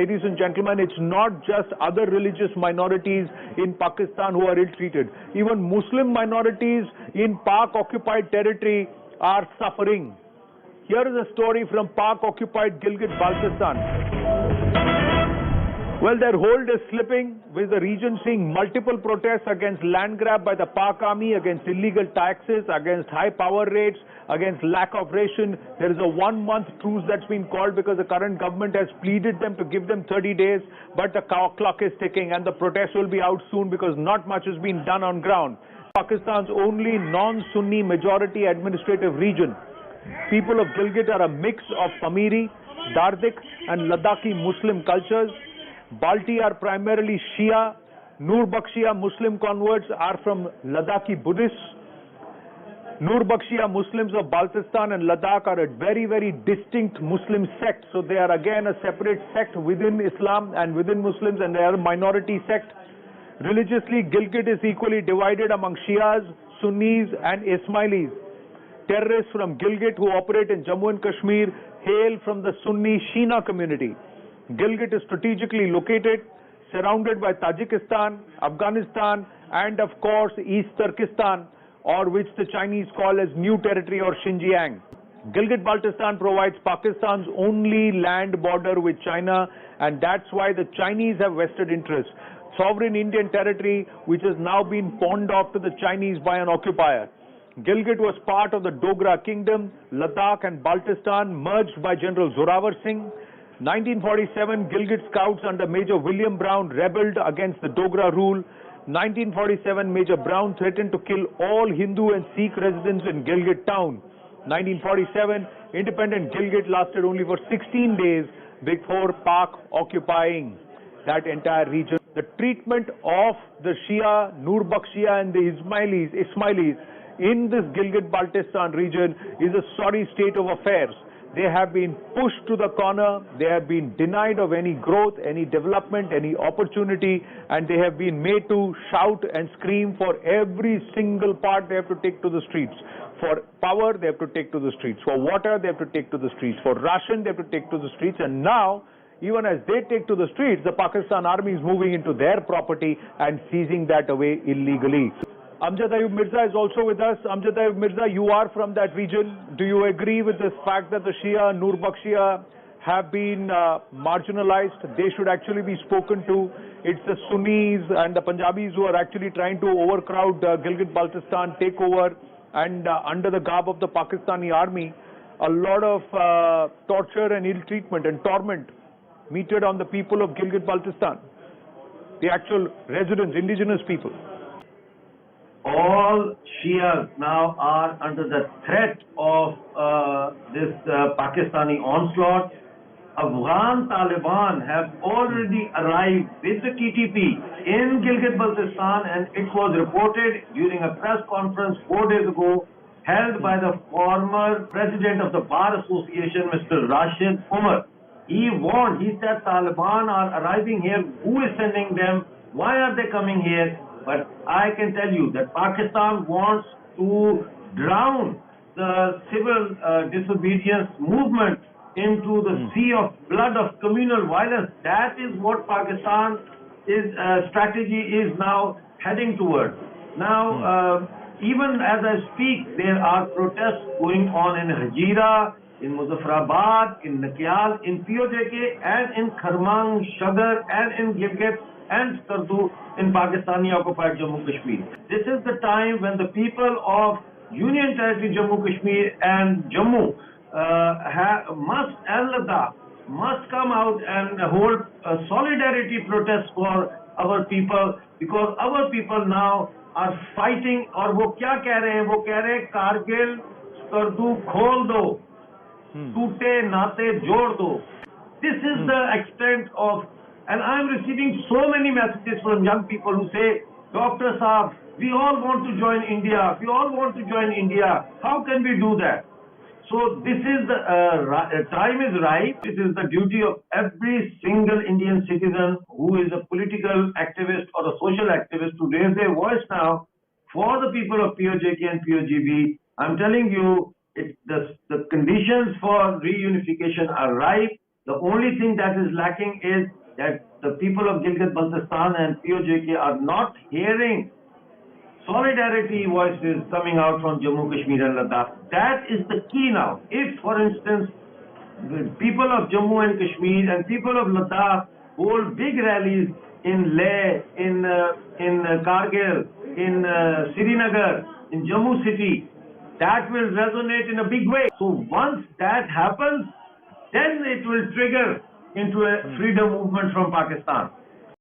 ladies and gentlemen, it's not just other religious minorities in Pakistan who are ill-treated. Even Muslim minorities in Pak-occupied territory are suffering. Here is a story from Pak-occupied Gilgit Baltistan. Well, their hold is slipping, with the region seeing multiple protests against land grab by the Pak army, against illegal taxes, against high power rates, against lack of ration. There is a 1-month truce that's been called because the current government has pleaded them to give them 30 days, but the clock is ticking and the protests will be out soon because not much has been done on ground. Pakistan's only non-Sunni majority administrative region. People of Gilgit are a mix of Pamiri, Dardik and Ladakhi Muslim cultures. Balti are primarily Shia. Nur-Bakshiya Muslim converts are from Ladakhi Buddhists. Nur-Bakshiya Muslims of Baltistan and Ladakh are a very, very distinct Muslim sect. So they are again a separate sect within Islam and within Muslims, and they are a minority sect. Religiously, Gilgit is equally divided among Shias, Sunnis and Ismailis. Terrorists from Gilgit who operate in Jammu and Kashmir hail from the Sunni Shina community. Gilgit is strategically located, surrounded by Tajikistan, Afghanistan and of course East Turkestan, or which the Chinese call as New Territory or Xinjiang. Gilgit Baltistan provides Pakistan's only land border with China, and that's why the Chinese have vested interest. Sovereign Indian territory which has now been pawned off to the Chinese by an occupier. Gilgit was part of the Dogra Kingdom. Ladakh and Baltistan merged by General Zorawar Singh. 1947, Gilgit Scouts under Major William Brown rebelled against the Dogra rule. 1947, Major Brown threatened to kill all Hindu and Sikh residents in Gilgit town. 1947, independent Gilgit lasted only for 16 days before Pak occupying that entire region. The treatment of the Shia, Nur-Bakshiya and the Ismailis in this Gilgit Baltistan region is a sorry state of affairs. They have been pushed to the corner, they have been denied of any growth, any development, any opportunity, and they have been made to shout and scream for every single part. They have to take to the streets. For power, they have to take to the streets. For water, they have to take to the streets. For ration, they have to take to the streets. And now, even as they take to the streets, the Pakistan army is moving into their property and seizing that away illegally. Amjad Ayub Mirza is also with us. Amjad Ayub Mirza, you are from that region. Do you agree with this fact that the Shia, Nur-Bakshiya have been marginalized? They should actually be spoken to. It's the Sunnis and the Punjabis who are actually trying to overcrowd Gilgit Baltistan, take over, and under the garb of the Pakistani army, a lot of torture and ill treatment and torment meted on the people of Gilgit Baltistan, the actual residents, indigenous people. All Shias now are under the threat of this Pakistani onslaught. Afghan Taliban have already arrived with the TTP in Gilgit Baltistan, and it was reported during a press conference 4 days ago held by the former president of the Bar Association, Mr. Rashid Umar. He warned, he said Taliban are arriving here. Who is sending them? Why are they coming here? But I can tell you that Pakistan wants to drown the civil disobedience movement into the sea of blood of communal violence. That is what Pakistan strategy is now heading towards. Now, even as I speak, there are protests going on in Hajira, in Muzaffarabad, in Nakyal, in PoJK, and in Kharmang, Shadar, and in Gilgit and Skardu in Pakistani occupied Jammu Kashmir. This is the time when the people of Union Territory Jammu Kashmir and Jammu and Ladakh must come out and hold a solidarity protest for our people, because our people now are fighting. और वो क्या कह रहे हैं? वो कह रहे हैं कारगिल स्कर्दू खोल दो, टूटे नाते जोड़ दो. This is the extent of. And I'm receiving so many messages from young people who say, Dr. Saab, we all want to join India. We all want to join India. How can we do that? So this is the time is right. It is the duty of every single Indian citizen who is a political activist or a social activist to raise their voice now for the people of PoJK and PoJB. I'm telling you, the conditions for reunification are ripe. The only thing that is lacking is that the people of Gilgit Baltistan and PoJK are not hearing solidarity voices coming out from Jammu, Kashmir and Ladakh. That is the key now. If, for instance, the people of Jammu and Kashmir and people of Ladakh hold big rallies in Leh, in Kargil, in Srinagar, in Jammu city, that will resonate in a big way. So once that happens, then it will trigger into a freedom movement from Pakistan.